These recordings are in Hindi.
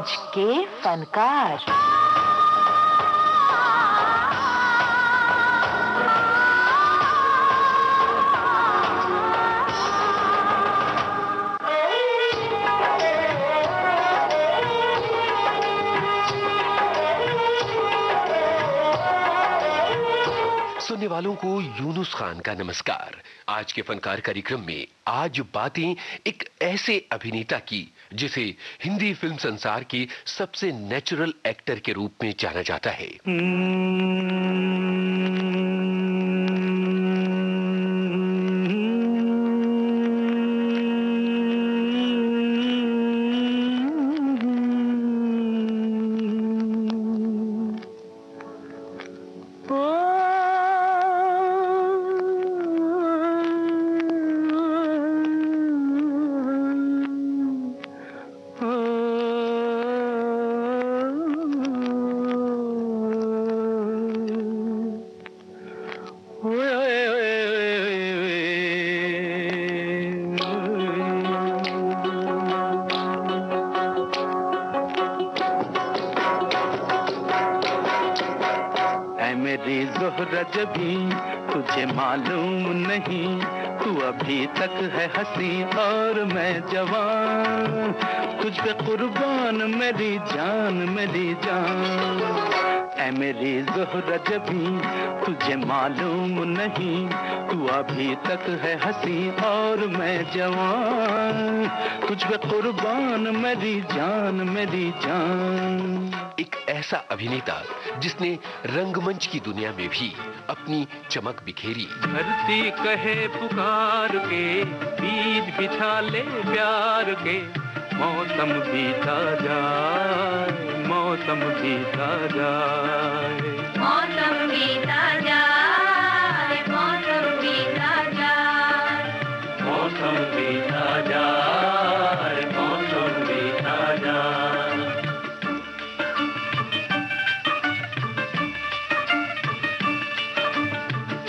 आज के फनकार। सुनने वालों को यूनुस खान का नमस्कार। आज के फनकार कार्यक्रम में आज बातें एक ऐसे अभिनेता की जिसे हिंदी फिल्म संसार के सबसे नेचुरल एक्टर के रूप में जाना जाता है। मेरी ज़ोहरा जबी तुझे मालूम नहीं, तू अभी तक है हंसी और मैं जवान, तुझ पे कुर्बान मेरी जान ऐ मेरी ज़ोहरा जबी तुझे मालूम नहीं, तू अभी तक है हंसी और मैं जवान, तुझ पे कुर्बान मेरी जान एक ऐसा अभिनेता जिसने रंगमंच की दुनिया में भी अपनी चमक बिखेरी। धरती कहे पुकार के, बीज बिछा ले प्यार के, मौसम बीता जाए, मौसम बीता जाए, मौसम बीता जाए, मौसम बीता जाए, मौसम बीता जाए, मौसम बीता जाए।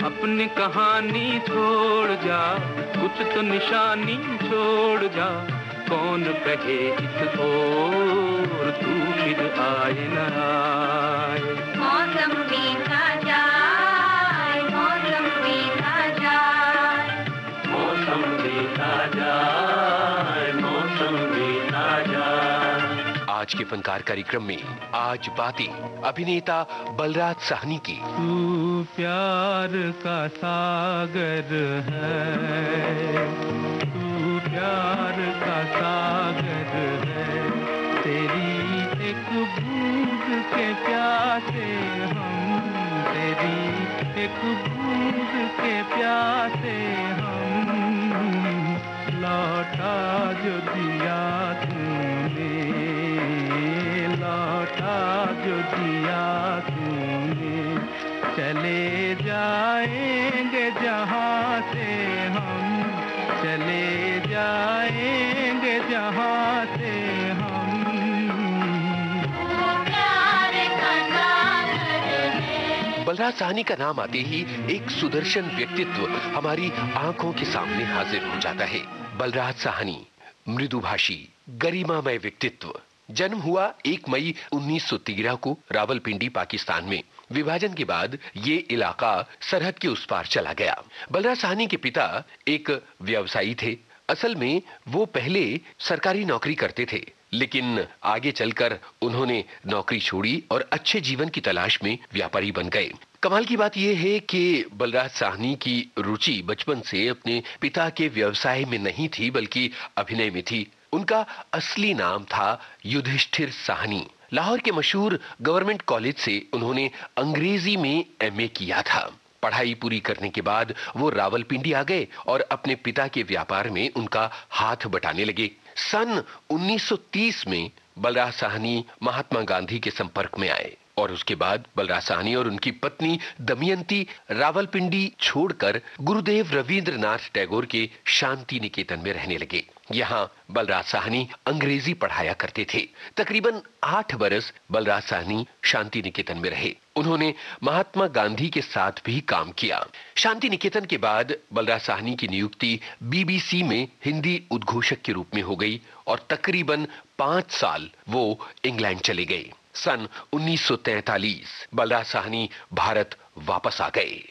अपनी कहानी छोड़ जा, कुछ तो निशानी छोड़ जा, कौन कहे इस ओर तू फिर आए न आए। मौसम बीता जाए, मौसम बीता जाए, मौसम बीता जाए, मौसम बीता जाए। आज के फनकार कार्यक्रम में आज बातें अभिनेता बलराज साहनी की। तू प्यार का सागर है, तू प्यार का सागर है, तेरी एक बूंद के प्यासे हम, तेरी एक बूंद के प्यासे हम, लौटा जो दिया तूने, लौटा जो दिया तूने, चले जाएंगे जहाँ से हम, चले जाएंगे जहाँ से हम। प्यार का सागर है। बलराज साहनी का नाम आते ही एक सुदर्शन व्यक्तित्व हमारी आंखों के सामने हाजिर हो जाता है। बलराज साहनी मृदुभाषी, गरिमामय व्यक्तित्व। जन्म हुआ 1 मई 1913 को रावलपिंडी, पाकिस्तान में। विभाजन के बाद ये इलाका सरहद के उस पार चला गया। बलराज साहनी के पिता एक व्यवसायी थे। असल में वो पहले सरकारी नौकरी करते थे, लेकिन आगे चलकर उन्होंने नौकरी छोड़ी और अच्छे जीवन की तलाश में व्यापारी बन गए। कमाल की बात यह है कि बलराज साहनी की रुचि बचपन से अपने पिता के व्यवसाय में नहीं थी, बल्कि अभिनय में थी। उनका असली नाम था युधिष्ठिर साहनी। लाहौर के मशहूर गवर्नमेंट कॉलेज से उन्होंने अंग्रेजी में एमए किया था। पढ़ाई पूरी करने के बाद वो रावलपिंडी आ गए और अपने पिता के व्यापार में उनका हाथ बटाने लगे। सन 1930 में बलराज साहनी महात्मा गांधी के संपर्क में आए और उसके बाद बलराज साहनी और उनकी पत्नी दमयंती रावलपिंडी छोड़कर गुरुदेव रविंद्रनाथ टैगोर के शांति निकेतन में रहने लगे। यहाँ बलराज साहनी अंग्रेजी पढ़ाया करते थे। तकरीबन 8 बरस बलराज साहनी शांति निकेतन में रहे। उन्होंने महात्मा गांधी के साथ भी काम किया। शांति निकेतन के बाद बलराज साहनी की नियुक्ति बीबीसी में हिंदी उद्घोषक के रूप में हो गई और तकरीबन 5 साल वो इंग्लैंड चले गए। सन 1943 बलराज साहनी भारत वापस आ गए।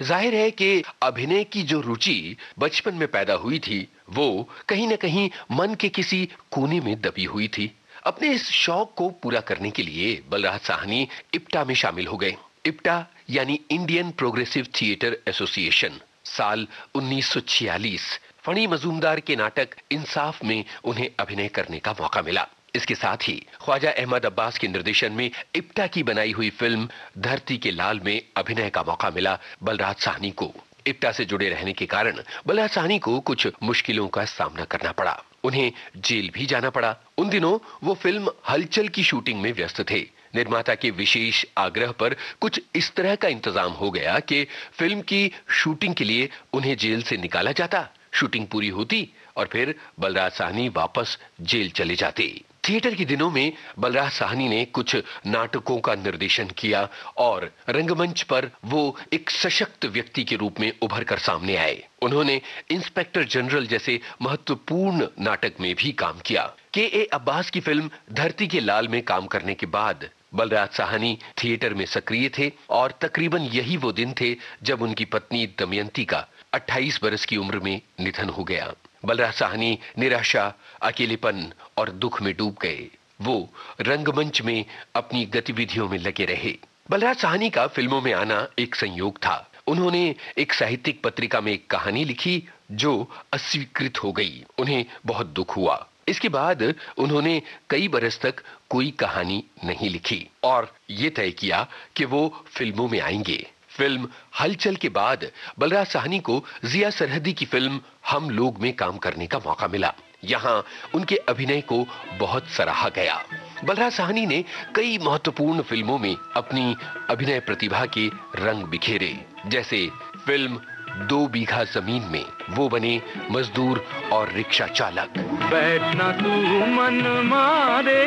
जाहिर है कि अभिनय की जो रुचि बचपन में पैदा हुई थी वो कहीं न कहीं मन के किसी कोने में दबी हुई थी। अपने इस शौक को पूरा करने के लिए बलराज साहनी इप्टा में शामिल हो गए। इप्टा यानी इंडियन प्रोग्रेसिव थिएटर एसोसिएशन। साल 1946 फणी मजूमदार के नाटक इंसाफ में उन्हें अभिनय करने का मौका मिला। इसके साथ ही ख्वाजा अहमद अब्बास के निर्देशन में इप्टा की बनाई हुई फिल्म धरती के लाल में अभिनय का मौका मिला बलराज साहनी को। इप्टा से जुड़े रहने के कारण बलराज साहनी को कुछ मुश्किलों का सामना करना पड़ा। उन्हें जेल भी जाना पड़ा। उन दिनों वो फिल्म हलचल की शूटिंग में व्यस्त थे। निर्माता के विशेष आग्रह पर कुछ इस तरह का इंतजाम हो गया कि फिल्म की शूटिंग के लिए उन्हें जेल से निकाला जाता, शूटिंग पूरी होती और फिर बलराज साहनी वापस जेल चले जाते। थिएटर के दिनों में बलराज साहनी ने कुछ नाटकों का निर्देशन किया और रंगमंच पर वो एक सशक्त व्यक्ति के रूप में उभर कर सामने आए। उन्होंने इंस्पेक्टर जनरल जैसे महत्वपूर्ण नाटक में भी काम किया। के.ए. अब्बास की फिल्म धरती के लाल में काम करने के बाद बलराज साहनी थिएटर में सक्रिय थे और तकरीबन यही वो दिन थे जब उनकी पत्नी दमयंती का 28 बरस की उम्र में निधन हो गया। बलराज साहनी निराशा, अकेलेपन और दुख में डूब गए। वो रंगमंच में अपनी गतिविधियों में लगे रहे। बलराज साहनी का फिल्मों में आना एक संयोग था। उन्होंने एक साहित्यिक पत्रिका में एक कहानी लिखी जो अस्वीकृत हो गई। उन्हें बहुत दुख हुआ। इसके बाद उन्होंने कई बरस तक कोई कहानी नहीं लिखी और ये तय किया कि वो फिल्मों में आएंगे। फिल्म हलचल के बाद बलराज साहनी को जिया सरहदी की फिल्म हम लोग में काम करने का मौका मिला। यहाँ उनके अभिनय को बहुत सराहा गया। बलराज साहनी ने कई महत्वपूर्ण फिल्मों में अपनी अभिनय प्रतिभा के रंग बिखेरे। जैसे फिल्म 2 बीघा जमीन में वो बने मजदूर और रिक्शा चालक। बैठना तू मन मारे,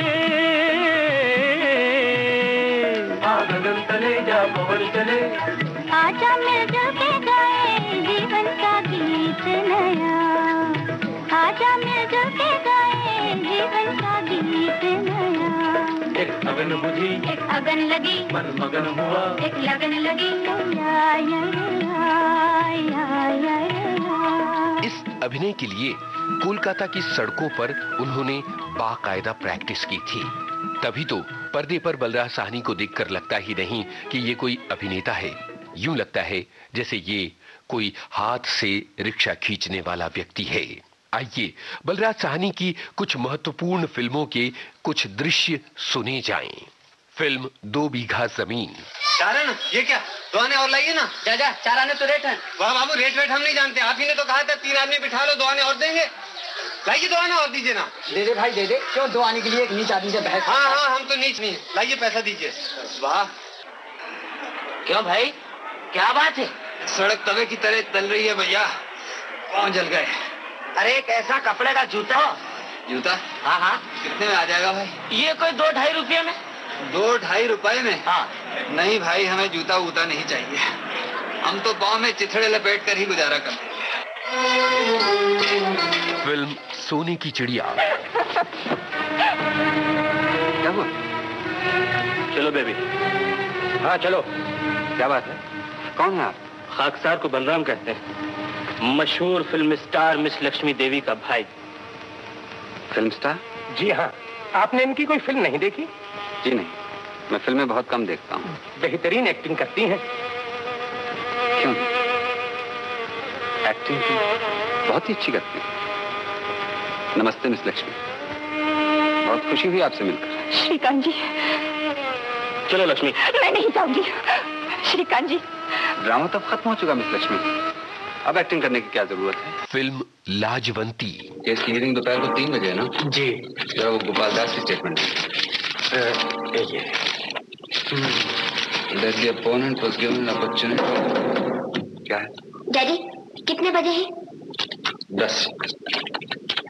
गगन तले जा पवन चले, आजा मिलजुल के गाए जीवन का गीत नया, आजा मिलजुल के गाए जीवन का गीत नया। एक अगन बुझी, एक अगन लगी, मन मगन हुआ, एक लगन लगी, या या या या या। इस अभिनय के लिए कोलकाता की सड़कों पर उन्होंने बाकायदा प्रैक्टिस की थी। तभी तो पर्दे पर बलराज साहनी को देखकर लगता ही नहीं कि ये कोई अभिनेता है। यूं लगता है जैसे ये कोई हाथ से रिक्शा खींचने वाला व्यक्ति है। आइए बलराज साहनी की कुछ महत्वपूर्ण फिल्मों के कुछ दृश्य सुने जाएं। फिल्म 2 बीघा जमीन। चार है ना? ये क्या 2 आने और लाइए ना। जा 4 आने तो रेट है। वाह बाबू, रेट वेट हम नहीं जानते। आप ही ने तो कहा था 3 आदमी बिठा लो, 2 आने और देंगे। लाइए 2 आने और दीजिए ना। दे दे भाई दे दे। क्यों 2 आने के लिए एक नीच आदमी से बहस? हाँ हम तो नीच नहीं। लाइए पैसा दीजिए। वाह, क्यों भाई क्या बात है? सड़क तवे की तरह तल रही है भैया, पाँव जल गए। अरे कैसा कपड़े का जूता? जूता? हाँ कितने में आ जाएगा भाई? ये कोई 2-2.5 रुपये में। 2-2.5 रुपए में? हाँ। नहीं भाई, हमें जूता वूता नहीं चाहिए। हम तो पाँव में चिथड़े लपेट कर ही गुजारा करते हैं। फिल्म सोने की चिड़िया। क्या हुआ? चलो बेबी। हाँ चलो। क्या बात है? कौन है आप? खाकसार को बलराम कहते हैं, मशहूर फिल्म स्टार मिस लक्ष्मी देवी का भाई। Film star? जी हाँ। आपने इनकी कोई फिल्म नहीं देखी? जी नहीं, मैं फिल्में बहुत कम देखता हूँ। बेहतरीन एक्टिंग करती हैं। क्यों? एक्टिंग बहुत ही अच्छी करती हैं। नमस्ते मिस लक्ष्मी, बहुत खुशी हुई आपसे मिलकर। श्रीकांत जी। चलो लक्ष्मी। मैं नहीं जाऊंगी श्रीकांत जी। ड्रामा तब खत्म हो चुका मिस लक्ष्मी, अब एक्टिंग करने की क्या जरूरत है? फिल्म लाजवंती। केस की हियरिंग दोपहर को 3 बजे है ना? जी। जरा वो गोपाल दास की statement That the opponent was given an opportunity. क्या है? डैडी कितने बजे है? 10.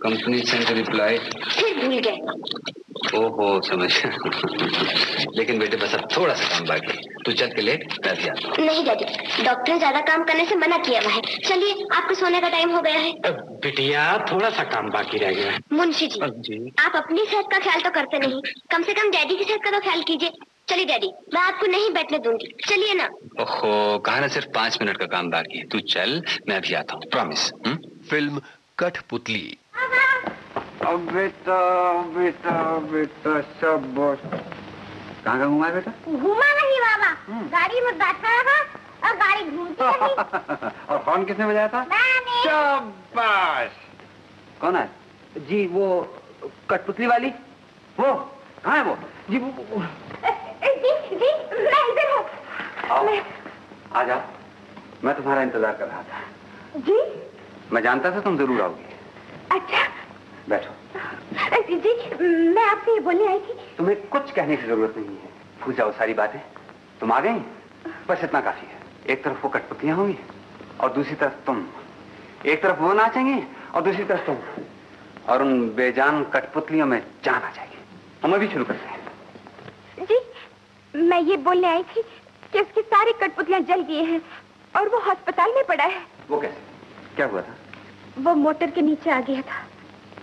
Company sent a reply. फिर भूल गए। ओहो समझ। लेकिन बेटे बस अब थोड़ा सा काम बाकी, तू चल के लेट, मैं भी आता हूँ। नहीं डैडी, डॉक्टर ने ज्यादा काम करने से मना किया हुआ है। चलिए, आपको सोने का टाइम हो गया है। बिटिया थोड़ा सा काम बाकी रह गया है। मुंशी जी, आप अपनी सेहत का ख्याल तो करते नहीं, कम से कम डैडी की सेहत का तो ख्याल कीजिए। चलिए डैडी, मैं आपको नहीं बैठने दूंगी, चलिए ना। ओहो, कहा ना सिर्फ 5 मिनट का काम बाकी है, तू चल, मैं भी आता हूँ, प्रॉमिस। फिल्म कठपुतली। अब बेटा बेटा बेटा शाबाश। कहाँ घुमा है बेटा? घुमा नहीं बाबा, गाड़ी में बैठा था और गाड़ी घूमती रही। और हॉर्न किसने बजाया था? मैंने। शाबाश। कौन है? जी वो कठपुतली वाली, वो कहाँ है वो? जी वो जी मैं इधर हूँ। आ जाओ, मैं तुम्हारा इंतजार कर रहा था। जी मैं जानता था तुम जरूर आओगी। अच्छा बैठो। जी मैं आपसे ये बोलने आई थी। तुम्हें कुछ कहने की जरूरत नहीं है, भूल जाओ सारी बातें। तुम आ गई, बस इतना काफी है। एक तरफ वो कठपुतलियां होंगी और दूसरी तरफ तुम। एक तरफ वो नाचेंगी और दूसरी तरफ तुम, और उन बेजान कठपुतलियों में जान आ जाएगी। हम अभी शुरू करते हैं। जी मैं ये बोलने आई थी कि उसकी सारी कठपुतलियां जल गई हैं और वो अस्पताल में पड़ा है। वो कैसे? क्या हुआ था? वो मोटर के नीचे आ गया था।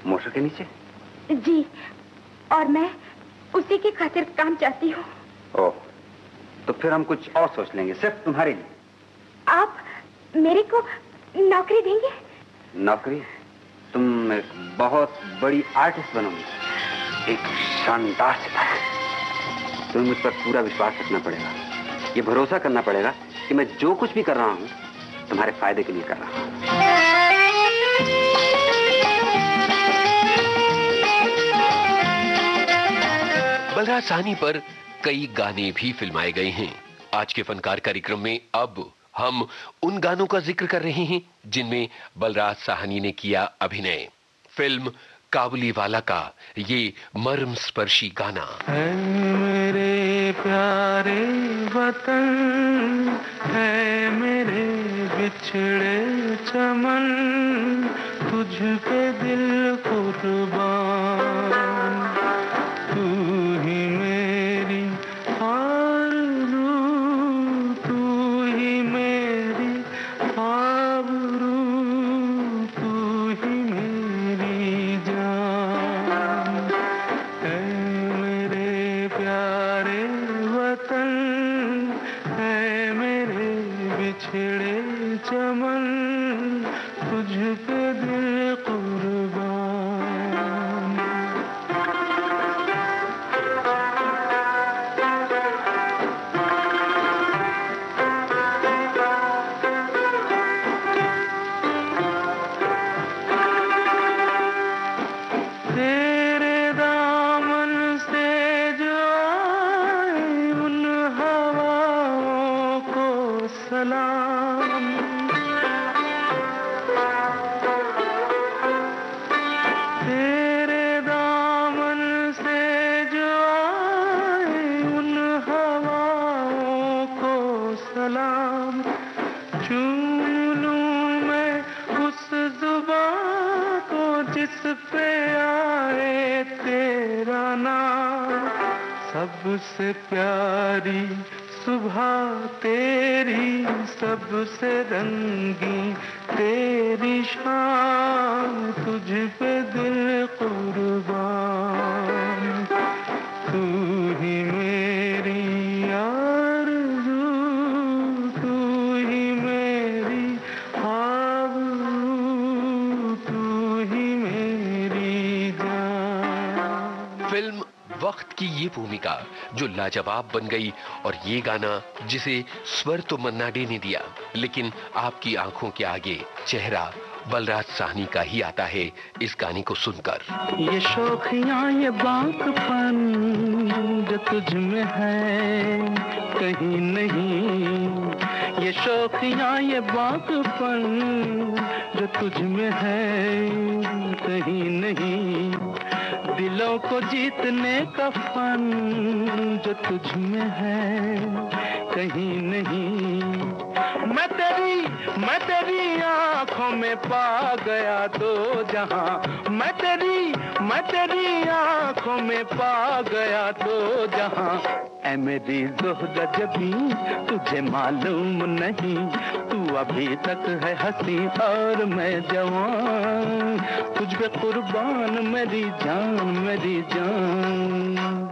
मोटर के नीचे? जी, और मैं उसी की खातिर काम चाहती हूँ। ओह, तो फिर हम कुछ और सोच लेंगे, सिर्फ तुम्हारे लिए। आप मेरे को नौकरी देंगे? नौकरी? तुम एक बहुत बड़ी आर्टिस्ट बनोगी, एक शानदार सितारा। तुम्हें मुझ पर पूरा विश्वास रखना पड़ेगा, ये भरोसा करना पड़ेगा कि मैं जो कुछ भी कर रहा हूँ तुम्हारे फायदे के लिए कर रहा हूँ। बलराज साहनी पर कई गाने भी फिल्माए गए हैं। आज के फनकार कार्यक्रम में अब हम उन गानों का जिक्र कर रहे हैं जिनमें बलराज साहनी ने किया अभिनय। फिल्म काबुली वाला का ये मर्म स्पर्शी गाना। है मेरे प्यारे वतन, है मेरे बिछड़े चमन, तुझ पे दिल कुर्बान, तू ही मेरी आरज़ू, तू ही मेरी आबरू, तू ही मेरी जान, है मेरे प्यारे वतन, है मेरे बिछड़े चमन, तुझ पे दिल कुर्बान। तेरे दामन से जो आए उन हवाओं को सलाम, तेरे दामन से जो आए उन हवाओं को सलाम, चूम लूं मैं उस जुबां को जिस पे आए तेरा नाम, सबसे प्यारी सुबह तेरी, सबसे रंगी तेरी शाम, तुझ पे दिल कुर्बान, तू ही मेरी आरज़ू, तू ही मेरी आबरू, तू ही मेरी जान। फिल्म वक्त की ये भूमिका जो लाजवाब बन गई, और ये गाना जिसे स्वर तो मन्ना डे ने दिया, लेकिन आपकी आंखों के आगे चेहरा बलराज साहनी का ही आता है इस गाने को सुनकर। ये शौखियाँ ये बांकपन जो तुझ में है कहीं नहीं, ये शौखियाँ ये बांकपन जो तुझ में है कहीं नहीं, दिलों को जीतने का फन जो तुझ में है कहीं नहीं, मैं तेरी मैं तेरी आंखों में पा गया दो जहां, मैं तेरी आंखों में पा गया दो जहां। ऐ मेरी ज़ोहरा जबी तुझे मालूम नहीं, तू अभी तक है हंसी और मैं जवान, तुझ पे कुर्बान मेरी जान।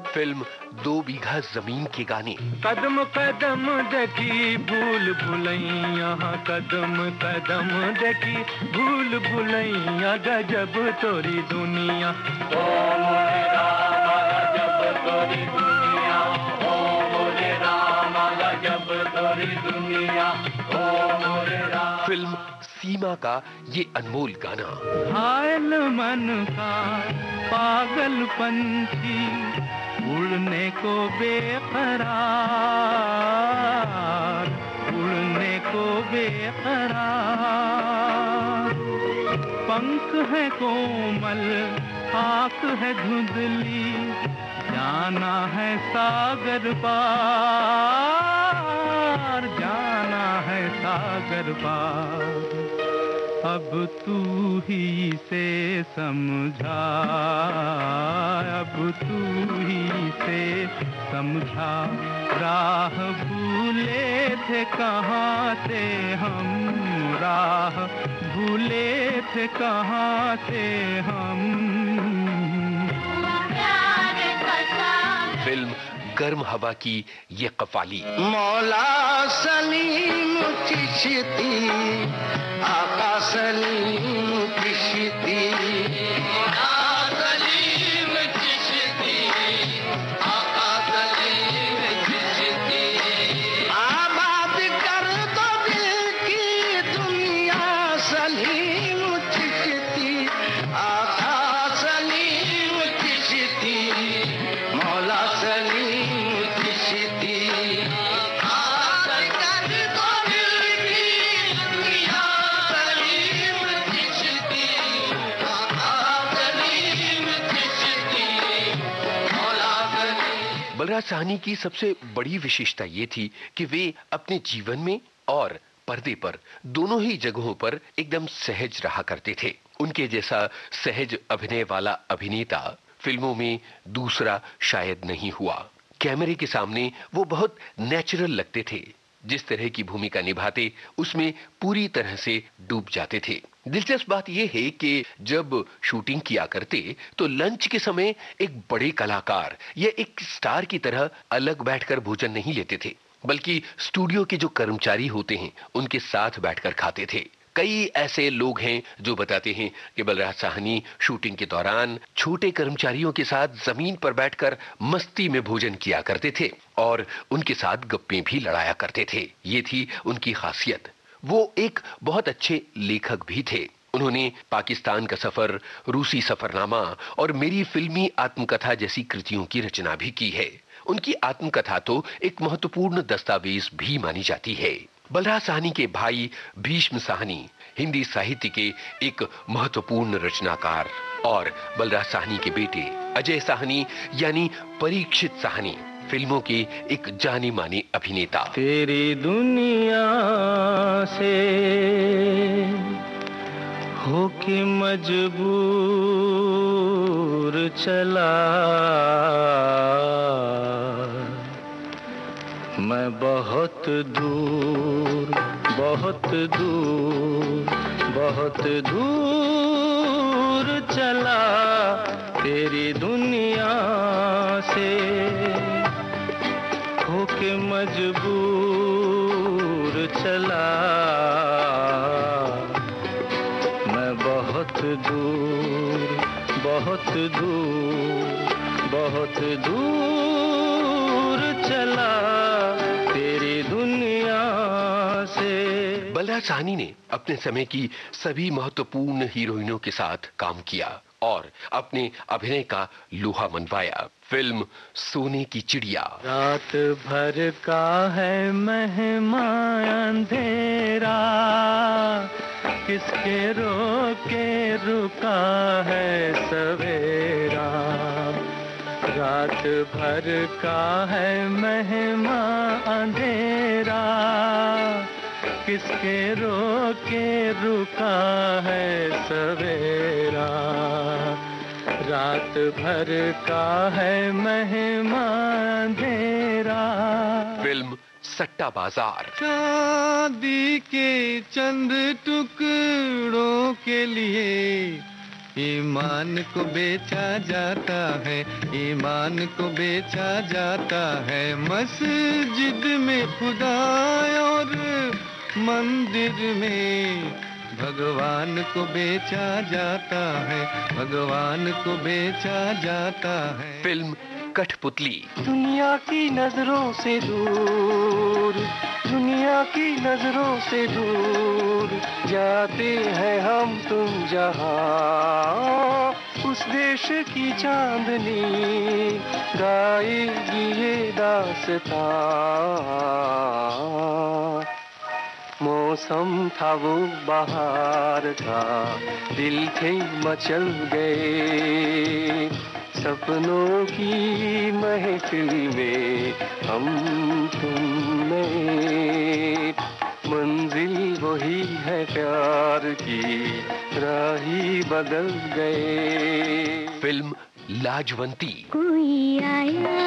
फिल्म 2 बीघा जमीन के गाने। कदम कदम देखी भूल भुलैया, कदम कदम देखी भूल भुलैया, गजब तोरी दुनिया, ओ मोरे रामा गजब तोरी दुनिया, ओ मोरे रामा गजब तोरी दुनिया, ओ मोरे रामा। फिल्म सीमा का ये अनमोल गाना। घायल मन का पागल पंछी, उड़ने को बेकरार, उड़ने को बेकरार, पंख है कोमल आँख है धुंधली, जाना है सागर पार, जाना है सागर पार। अब तू ही से समझा, अब तू ही से समझा, राह भूले थे कहाँ से हम, राह भूले थे कहाँ से हम। फिल्म गर्म हवा की ये कवाली। मौला सलीम चिश्ती, आका सलीम चिश्ती, मौला सलीम चिश्ती, आका सलीम चिश्ती, आबाद कर दो दिल की दुनिया, सलीम चिश्ती, आका सलीम चिश्ती, मौला सलीम चिश्ती, बलराज साहनी की सबसे बड़ी विशेषता ये थी कि वे अपने जीवन में और पर्दे पर दोनों ही जगहों पर एकदम सहज रहा करते थे। उनके जैसा सहज अभिनय वाला अभिनेता फिल्मों में दूसरा शायद नहीं हुआ। कैमरे के सामने वो बहुत नेचुरल लगते थे, जिस तरह की भूमिका निभाते उसमें पूरी तरह से डूब जाते थे। दिलचस्प बात यह है कि जब शूटिंग किया करते तो लंच के समय एक बड़े कलाकार या एक स्टार की तरह अलग बैठकर भोजन नहीं लेते थे, बल्कि स्टूडियो के जो कर्मचारी होते हैं उनके साथ बैठकर खाते थे। कई ऐसे लोग हैं जो बताते हैं कि बलराज साहनी शूटिंग के दौरान छोटे कर्मचारियों के साथ जमीन पर बैठकर मस्ती में भोजन किया करते थे और उनके साथ गप्पे भी लड़ाया करते थे। ये थी उनकी खासियत। वो एक बहुत अच्छे लेखक भी थे। उन्होंने पाकिस्तान का सफर, रूसी सफरनामा और मेरी फिल्मी आत्मकथा जैसी कृतियों की रचना भी की है। उनकी आत्मकथा तो एक महत्वपूर्ण दस्तावेज भी मानी जाती है। बलराज साहनी के भाई भीष्म साहनी हिंदी साहित्य के एक महत्वपूर्ण रचनाकार और बलराज साहनी के बेटे अजय साहनी यानी परीक्षित साहनी फिल्मों के एक जाने माने अभिनेता। तेरी दुनिया से होके मजबूर चला मैं बहुत दूर बहुत दूर बहुत दूर चला तेरी दुनिया से होके मजबूर चला मैं बहुत दूर बहुत दूर बहुत दूर चला तेरी दुनिया से। बलराज साहनी ने अपने समय की सभी महत्वपूर्ण हीरोइनों के साथ काम किया और अपने अभिनय का लोहा मनवाया। फिल्म सोने की चिड़िया। रात भर का है मेहमान अंधेरा किसके रोके रुका है सवेरा। रात भर का है मेहमान अंधेरा किसके रोके रुका है सवेरा, रात भर का है मेहमान अंधेरा। फिल्म सट्टा बाजार। चांदी के चंद टुकड़ों के लिए ईमान को बेचा जाता है, ईमान को बेचा जाता है। मस्जिद में खुदा और मंदिर में भगवान को बेचा जाता है, भगवान को बेचा जाता है। फिल्म कठपुतली। दुनिया की नजरों से दूर, दुनिया की नजरों से दूर जाते हैं हम तुम जहां, उस देश की चांदनी गाएगी ये दास्तां। मौसम था वो बहार का, दिल थे मचल गए, सपनों की महफिल में हम तुम में। मंजिल वही है प्यार की, राही बदल गए। फिल्म लाजवंती। कोई आया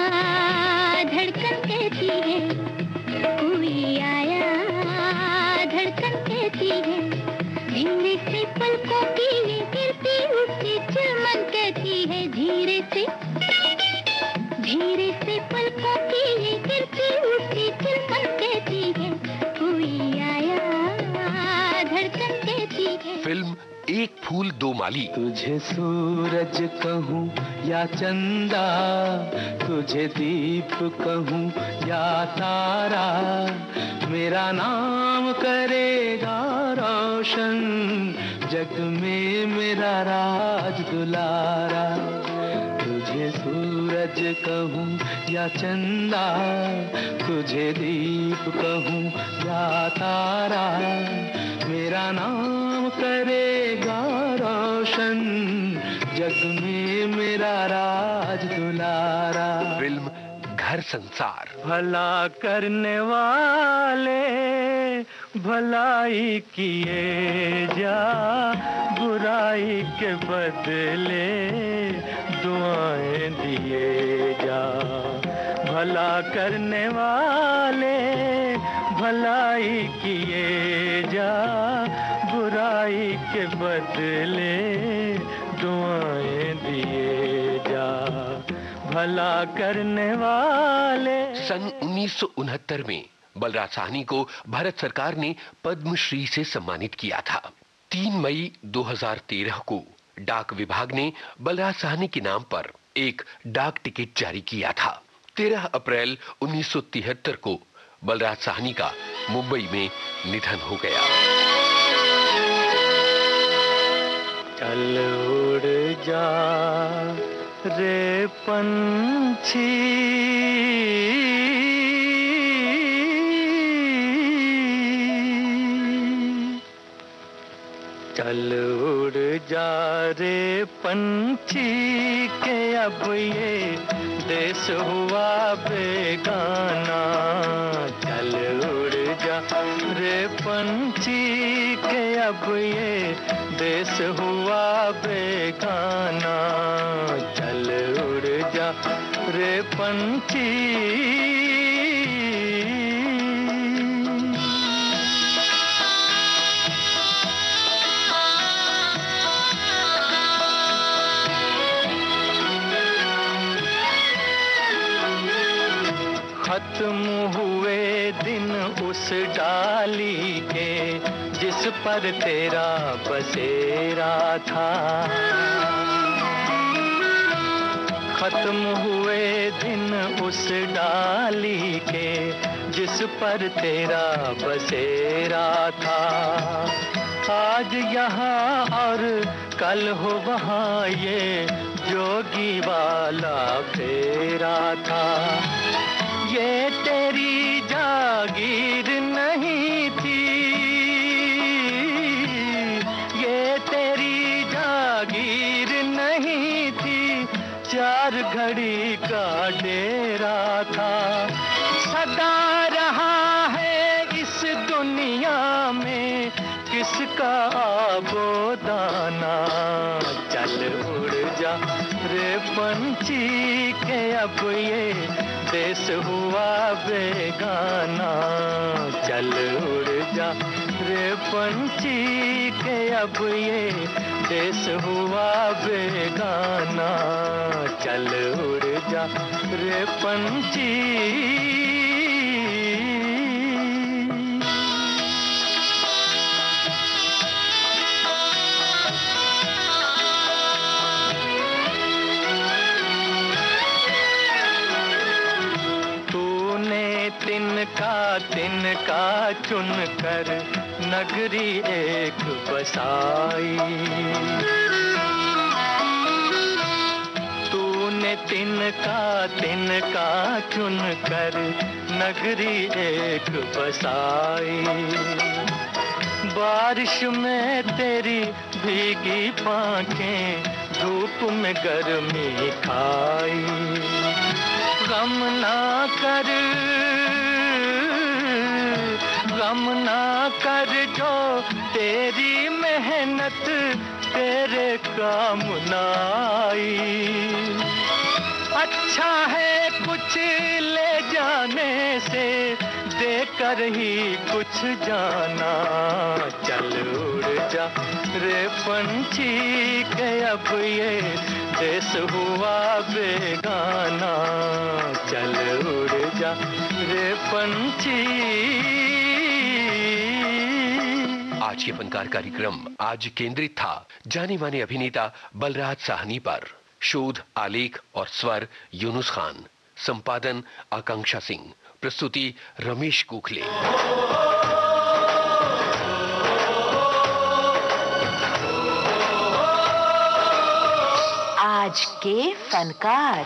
धड़कन कहती है, कोई आया धड़कन कहती है, धीरे से पलकों की ये गिरती उठती चमन कहती है, धीरे से पलकों की ये गिरती उठती चमन कहती है, कोई आया धड़कन कहती है। फिल्म एक फूल दो माली। तुझे सूरज कहूँ या चंदा, तुझे दीप कहूँ या तारा, मेरा नाम करेगा रोशन, जग में मेरा राज दुलारा। तुझे सूरज कहूँ या चंदा, तुझे दीप कहूँ या तारा, मेरा नाम करेगा रोशन, जग में मेरा राज दुलारा। फिल्म घर संसार। भला करने वाले भलाई किए जा, बुराई के बदले दुआएं दिए जा। भला करने वाले भलाई किए जा, बुराई के बदले दुआएं दिए जा। भला करने वाले। सन 1969 में बलराज साहनी को भारत सरकार ने पद्मश्री से सम्मानित किया था। 3 मई 2013 को डाक विभाग ने बलराज साहनी के नाम पर एक डाक टिकट जारी किया था। 13 अप्रैल 1973 को बलराज साहनी का मुंबई में निधन हो गया। चल उड़ जा रे पंछी, चल उड़ जा रे पंछी के अब ये देश हुआ बेगाना। चल उड़ जा रे पंछी के अब ये देश हुआ बेगाना। चल उड़ जा रे पंछी। खत्म हुए दिन उस डाली के जिस पर तेरा बसेरा था। खत्म हुए दिन उस डाली के जिस पर तेरा बसेरा था। आज यहाँ और कल हो वहाँ ये जोगी वाला फेरा था। ये तेरी जागीर नहीं थी, ये तेरी जागीर नहीं थी, 4 घड़ी का डेरा था। सदा रहा है इस दुनिया किसका आबो दाना। चल उड़ जा रे पंछी के अब ये देश हुआ बेगाना। चल उड़ जा रे पंछी के अब ये देश हुआ बेगाना। चल उड़ जा रे पंछी। तिनका चुन कर नगरी एक बसाई। तूने तिनका चुन कर नगरी एक बसाई। बारिश में तेरी भीगी पांखें धूप में गर्मी खाई। गम ना कर जो तेरी मेहनत तेरे काम ना आई। अच्छा है कुछ ले जाने से देकर ही कुछ जाना। चल उड़ जा रे पंछी के अब ये देश हुआ बेगाना। चल उड़ जा रे पंछी। आज के फनकार कार्यक्रम आज केंद्रित था जाने माने अभिनेता बलराज साहनी पर। शोध, आलेख और स्वर यूनुस खान। संपादन आकांक्षा सिंह। प्रस्तुति रमेश गोखले। आज के फनकार।